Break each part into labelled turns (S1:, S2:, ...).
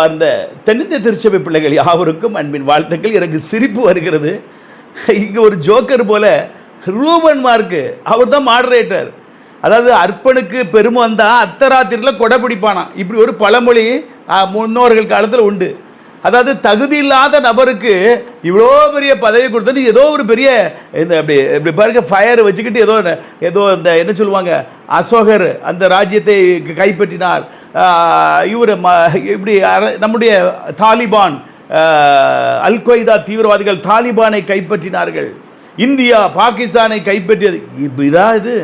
S1: அன்பார்ந்த தென்னிந்திய திருச்சபை பிள்ளைகள் யாவருக்கும் அன்பின் வாழ்த்துக்கள். எனக்கு சிரிப்பு வருகிறது. இங்கே ஒரு ஜோக்கர் போல ரூபன் மார்க்கு அவர் தான் மாடரேட்டர். அதாவது அர்ப்பனுக்கு பெருமை வந்தால் அத்தராத்திரியில் கொடை பிடிப்பானா, இப்படி ஒரு பழமொழி முன்னோர்கள் காலத்தில் உண்டு. அதாவது தகுதி இல்லாத நபருக்கு இவ்வளோ பெரிய பதவி கொடுத்தது ஏதோ ஒரு பெரிய இந்த அப்படி இப்படி பாருங்க ஃபயர் வச்சுக்கிட்டு ஏதோ இந்த என்ன சொல்லுவாங்க, அசோகர் அந்த ராஜ்யத்தை கைப்பற்றினார், இவர் இப்படி நம்முடைய தாலிபான் அல் கொய்தா தீவிரவாதிகள் தாலிபானை கைப்பற்றினார்கள், இந்தியா பாகிஸ்தானை கைப்பற்றியது, இதான் இது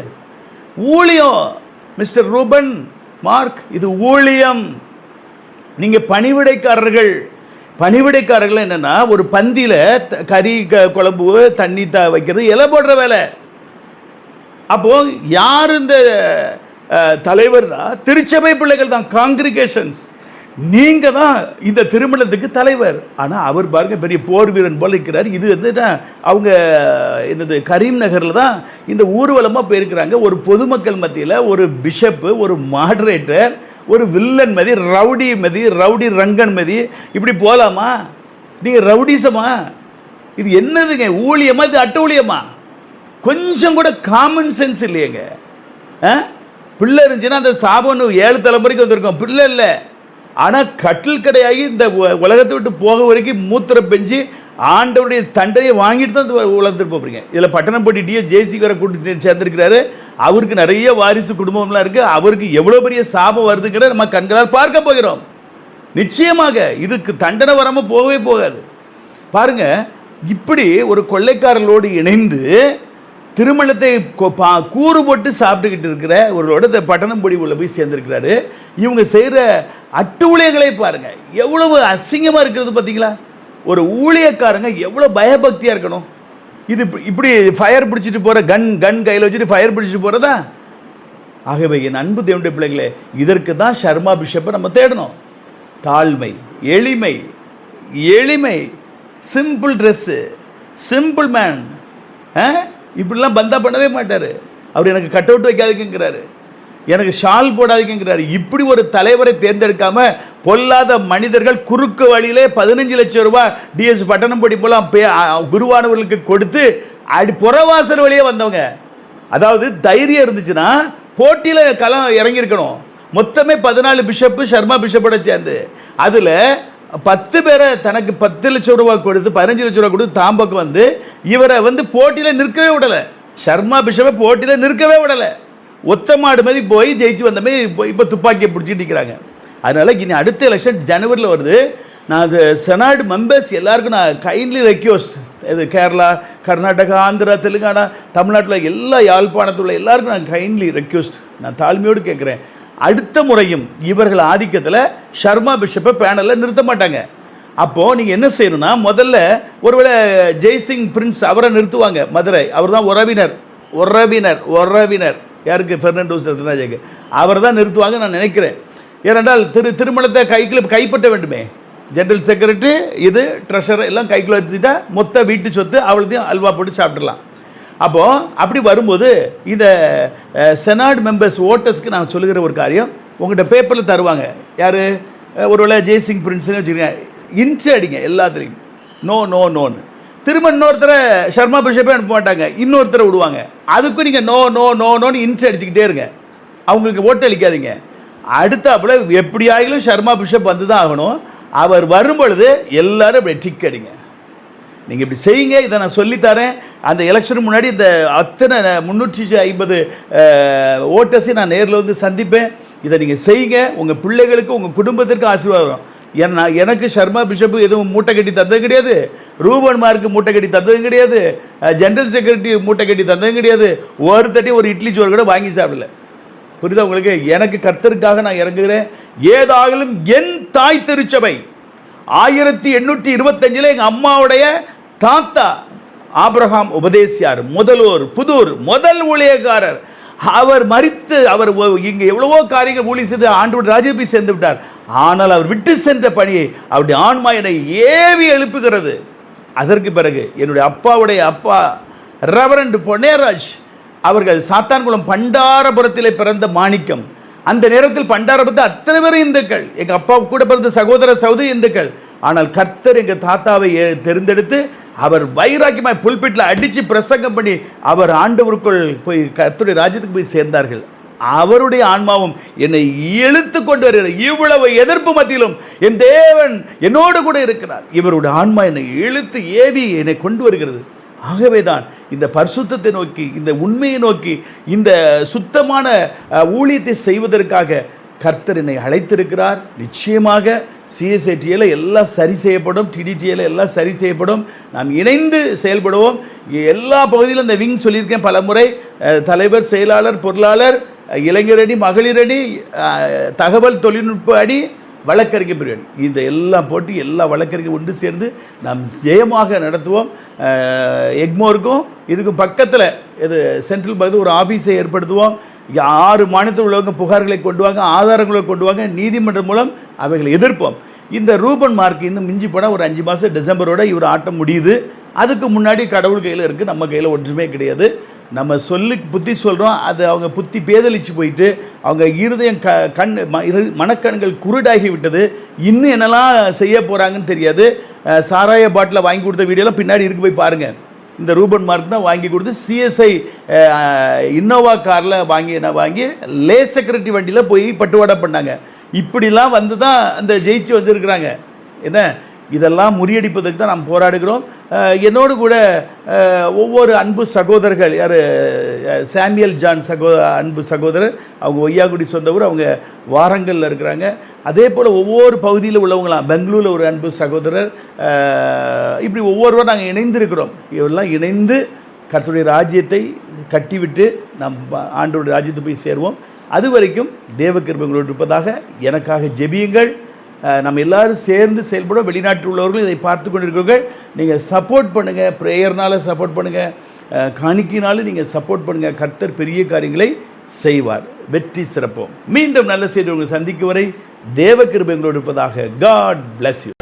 S1: ஊழியம். மிஸ்டர் ரூபன் மார்க், இது ஊழியம். நீங்கள் பணிவிடைக்காரர்கள் என்னன்னா, ஒரு பந்தியில் கறி குழம்பு தண்ணி வைக்கிறது இலை போடுற வேலை. அப்போ யார் இந்த தலைவர் தான்? திருச்சபை பிள்ளைகள் தான், காங்கிரிகேஷன்ஸ். நீங்க தான் இந்த திருமணத்துக்கு தலைவர். ஆனால் அவர் பாருங்க பெரிய போர் வீரன் போல இருக்கிறார். இது வந்து அவங்க என்னது கரீம் நகரில் தான் இந்த ஊர்வலமாக போயிருக்கிறாங்க. ஒரு பொதுமக்கள் மத்தியில் ஒரு பிஷப்பு, ஒரு மாடரேட்டர், ஒரு வில்லன் மதி, ரவுடி ரங்கன் மதி, இப்படி போகலாமா? நீங்கள் ரவுடிசமா? இது என்னதுங்க? ஊழியமா? இது அட்ட ஊழியமா? கொஞ்சம் கூட காமன் சென்ஸ் இல்லையேங்க. பிள்ளை இருந்துச்சுன்னா அந்த சாபம் 7 தலைமுறைக்கு வந்திருக்கோம். பிள்ளை இல்லை, ஆனால் கட்டில் கடையாகி இந்த உலகத்தை விட்டு போக வரைக்கும் மூத்திரம் பெஞ்சு ஆண்டவருடைய தண்டையை வாங்கிட்டு தான் உலகத்துக்கு போகிறீங்க. இதில் பட்டணப்பட்டி ஜேசி வர கூட்டி சேர்ந்துருக்கிறாரு. அவருக்கு நிறைய வாரிசு குடும்பம்லாம் இருக்குது. அவருக்கு எவ்வளோ பெரிய சாபம் வருதுங்கிற நம்ம கண்களால் பார்க்க போகிறோம். நிச்சயமாக இதுக்கு தண்டனை வராமல் போகவே போகாது. பாருங்க, இப்படி ஒரு கொள்ளைக்காரர்களோடு இணைந்து திருமணத்தை கூறு போட்டு சாப்பிட்டுக்கிட்டு இருக்கிற ஒருவரோட இந்த பட்டணம்பொடி உள்ள போய் சேர்ந்துருக்கிறாரு. இவங்க செய்கிற அட்டு ஊழியர்களை பாருங்க, எவ்வளவு அசிங்கமாக இருக்கிறது பார்த்தீங்களா? ஒரு ஊழியக்காரங்க எவ்வளோ பயபக்தியாக இருக்கணும். இது இப்படி ஃபயர் பிடிச்சிட்டு போகிற கன் கையில் வச்சுட்டு ஃபயர் பிடிச்சிட்டு போகிறதா? ஆகவே என் அன்பு தேவனுடைய பிள்ளைகளே, இதற்கு தான் ஷர்மா பிஷப்பை நம்ம தேடணும். தாழ்மை, எளிமை, சிம்பிள் ட்ரெஸ்ஸு, சிம்பிள் மேன். இப்படிலாம் பந்தா பண்ணவே மாட்டார். அவர் எனக்கு கட் அவுட் வைக்காதீங்கிறாரு, எனக்கு ஷால் போடாதீங்கிறாரு. இப்படி ஒரு தலைவரை தேர்ந்தெடுக்காம பொல்லாத மனிதர்கள் குறுக்கு வழியிலே 15 லட்சம் ரூபாய் டிஎஸ் பட்டணம்படி போலாம் குருவானவர்களுக்கு கொடுத்து புறவாசல் வழியே வந்தவங்க. அதாவது தைரியம் இருந்துச்சுன்னா போட்டியில் களம் இறங்கியிருக்கணும். மொத்தமே 14 பிஷப்பு ஷர்மா பிஷப்போட சேர்ந்து அதில் 10 பேரை தனக்கு 10 லட்சம் ரூபாய் கொடுத்து 15 லட்சம் ரூபாய் கொடுத்து தாம்பக்கு வந்து இவரை வந்து போட்டியில் நிற்கவே விடலை. ஷர்மா பிஷப்பை போட்டியில் நிற்கவே விடலை. ஒத்த மாடு மாதிரி போய் ஜெயிச்சு வந்தமே இப்போ துப்பாக்கியை பிடிச்சிட்டு நிற்கிறாங்க. அதனால் இனி அடுத்த எலெக்ஷன் ஜனவரியில் வருது. நான் அது செனாட் மெம்பர்ஸ் எல்லாருக்கும் நான் கைண்ட்லி ரெக்வெஸ்ட், இது கேரளா, கர்நாடகா, ஆந்திரா, தெலுங்கானா, தமிழ்நாட்டில் எல்லா யாழ்ப்பாணத்தில் உள்ள எல்லாருக்கும் நான் கைண்ட்லி ரெக்வெஸ்ட், நான் தாழ்மையோடு கேட்குறேன். அடுத்த முறையும் இவர்கள் ஆதிக்கத்தில் ஷர்மா பிஷப்பை பேனலில் நிறுத்த மாட்டாங்க. அப்போது நீங்கள் என்ன செய்யணும்னா, முதல்ல ஒருவேளை ஜெய்சிங் பிரின்ஸ் அவரை நிறுத்துவாங்க. மதுரை, அவர் தான் உறவினர் யாருக்கு? பெர்னாண்டோஸ் ரத்னாஜிக்கு. அவர் தான் நிறுத்துவாங்க நான் நினைக்கிறேன். ஏனென்றால் திருமணத்தை கைப்பற்ற வேண்டுமே. ஜெனரல் செக்ரட்டரி, இது ட்ரெஷரர் எல்லாம் கைக்குள்ள வச்சுட்டா மொத்த வீட்டு சொத்து அவளத்தையும் அல்வா போட்டு சாப்பிட்றலாம். அப்போது அப்படி வரும்போது இந்த செனாட் மெம்பர்ஸ் ஓட்டர்ஸ்க்கு நான் சொல்லுகிற ஒரு காரியம், உங்கள்கிட்ட பேப்பரில் தருவாங்க. யார்? ஒருவேளை ஜெய்சிங் பிரின்ஸ்னு வச்சுக்கோங்க, இன்ட்ரி அடிங்க எல்லாத்துலேயும், நோன்னு. திரும்ப இன்னொருத்தரை ஷர்மா பிஷப்பே அனுப்ப மாட்டாங்க, இன்னொருத்தரை விடுவாங்க. அதுக்கும் நீங்கள் நோன்னு இன்ட்ரி அடிச்சுக்கிட்டே இருங்க. அவங்களுக்கு ஓட்டு அளிக்காதீங்க. அடுத்தாப்புல எப்படியாகிலும் ஷர்மா பிஷப் வந்து தான் ஆகணும். அவர் வரும்பொழுது எல்லாரும் இப்படி டிக் அடிங்க. நீங்கள் இப்படி செய்யுங்க. இதை நான் சொல்லித்தரேன். அந்த எலெக்ஷனுக்கு முன்னாடி இந்த அத்தனை 350 ஓட்டர்ஸையும் நான் நேரில் வந்து சந்திப்பேன். இதை நீங்கள் செய்யுங்க. உங்கள் பிள்ளைகளுக்கு, உங்கள் குடும்பத்திற்கு ஆசீர்வாதம். எனக்கு ஷர்மா பிஷப்பு எதுவும் மூட்டை கட்டி தந்ததும் கிடையாது, ரூபன் மார்க்கு மூட்டை கட்டி தந்ததும் கிடையாது, ஜெனரல் செக்ரட்டரி மூட்டை கட்டி தந்ததும் கிடையாது. ஒரு இட்லி சோறு கூட வாங்கி சாப்பிடல. புரியுதா உங்களுக்கு? எனக்கு கர்த்தருக்காக நான் இறங்குகிறேன். ஏதாகிலும் என் தாய் திருச்சபை 1825 எங்கள் அம்மாவுடைய தாத்தா ஆபிரகாம் உபதேசியார் புதூர் முதல் ஊழியக்காரர். அவர் மரித்து அவர் இங்கே எவ்வளவோ காரியங்கள் ஊழி செய்து ஆண்டவர் ராஜ்யத்தை சேர்ந்து விட்டார். ஆனால் அவர் விட்டு சென்ற பணியை அவருடைய ஆன்மா என்னை ஏவி எழுப்புகிறது. அதற்கு பிறகு என்னுடைய அப்பாவுடைய அப்பா ரெவரண்ட் பொன்னேராஜ் அவர்கள் சாத்தான்குளம் பண்டாரபுரத்திலே பிறந்த மாணிக்கம். அந்த நேரத்தில் பண்டாரப்பத்து அத்தனை பேரும் இந்துக்கள், எங்கள் அப்பா கூட பிறந்த சகோதர சகோதரி இந்துக்கள். ஆனால் கர்த்தர் எங்கள் தாத்தாவை தேர்ந்தெடுத்து அவர் வைராக்கியமாய் புல்பிட்டில் அடித்து பிரசங்கம் பண்ணி அவர் ஆண்டவருக்குள் போய் கர்த்தருடைய ராஜ்யத்துக்கு போய் சேர்ந்தார்கள். அவருடைய ஆன்மாவும் என்னை இழுத்து கொண்டு வருகிறார். இவ்வளவு எதிர்ப்பு மத்தியிலும் என் தேவன் என்னோடு கூட இருக்கிறார். இவருடைய ஆன்மா என்னை இழுத்து ஏவி என்னை கொண்டு வருகிறது. ஆகவேதான் இந்த பரிசுத்தத்தை நோக்கி, இந்த உண்மையை நோக்கி, இந்த சுத்தமான ஊழியத்தை செய்வதற்காக கர்த்தர் என்னை அழைத்திருக்கிறார். நிச்சயமாக சிஎஸ்ஐடியில் எல்லாம் சரி செய்யப்படும், டிடிடியில் எல்லாம் சரி செய்யப்படும். நாம் இணைந்து செயல்படுவோம். எல்லா பகுதியிலும் இந்த விங் சொல்லியிருக்கேன் பல முறை. தலைவர், செயலாளர், பொருளாளர், இளைஞர் அணி, மகளிர் அணி, தகவல் தொழில்நுட்ப அணி, வழக்கறிஞர் பிரிவு, இந்த எல்லாம் போட்டு எல்லா வழக்கறிஞர் ஒன்று சேர்ந்து நாம் ஜெயமாக நடத்துவோம். எக்மோருக்கும் இதுக்கும் பக்கத்தில் இது சென்ட்ரல் பகுதி ஒரு ஆஃபீஸை ஏற்படுத்துவோம். 6 மாநிலத்தில் உள்ளவங்க புகார்களை கொண்டு வாங்க, ஆதாரங்களை கொண்டு வாங்க, நீதிமன்றம் மூலம் அவைகளை எதிர்ப்போம். இந்த ரூபன் மார்க் இன்னும் மிஞ்சி போனால் ஒரு 5 மாதம் டிசம்பரோட இவர் ஆட்டம் முடியுது. அதுக்கு முன்னாடி கடவுள் கையில் இருக்குது, நம்ம கையில் ஒன்றுமே கிடையாது. நம்ம சொல்லி புத்தி சொல்கிறோம், அது அவங்க புத்தி பேதலிச்சு போயிட்டு அவங்க இருதயம் மனக்கண்கள் குருடாகி விட்டது. இன்னும் என்னெல்லாம் செய்ய போகிறாங்கன்னு தெரியாது. சாராய பாட்டில் வாங்கி கொடுத்த வீடியோலாம் பின்னாடி இருக்கு, போய் பாருங்கள். இந்த ரூபன் மார்க் தான் வாங்கி கொடுத்து சிஎஸ்ஐ இன்னோவா காரில் வாங்கி லே செக்யூரிட்டி வண்டியில் போய் பட்டுவாடா பண்ணாங்க. இப்படிலாம் வந்து தான் அந்த ஜெயிச்சு வந்திருக்கிறாங்க. என்ன இதெல்லாம் முறியடிப்பதற்கு தான் நாம் போராடுகிறோம். என்னோடு கூட ஒவ்வொரு அன்பு சகோதரர்கள், யார் சாமியல் ஜான் அன்பு சகோதரர், அவங்க ஒய்யாக்குடி சொந்தவர், அவங்க வாரங்களில் இருக்கிறாங்க. அதே போல் ஒவ்வொரு பகுதியில் உள்ளவங்களாம், பெங்களூரில் ஒரு அன்பு சகோதரர், இப்படி ஒவ்வொருவரும் நாங்கள் இணைந்திருக்கிறோம். இவரெல்லாம் இணைந்து கர்த்தருடைய ராஜ்யத்தை கட்டிவிட்டு நாம் ஆண்டவருடைய ராஜ்யத்தை போய் சேருவோம். அது வரைக்கும் தேவ கிருபைகளோடு இருப்பதாக எனக்காக ஜெபியுங்கள். நம்ம எல்லோரும் சேர்ந்து செயல்பட. வெளிநாட்டில் உள்ளவர்கள் இதை பார்த்து கொண்டிருக்கிறவர்கள் நீங்கள் சப்போர்ட் பண்ணுங்கள், ப்ரேயர்னால் சப்போர்ட் பண்ணுங்கள், காணிக்கையினாலும் நீங்கள் சப்போர்ட் பண்ணுங்கள். கர்த்தர் பெரிய காரியங்களை செய்வார். வெற்றி சிறப்போம். மீண்டும் நல்ல செய்தி உங்களை சந்திக்கும் வரை தேவ கிருபைகளோடு இருப்பதாக. God bless you.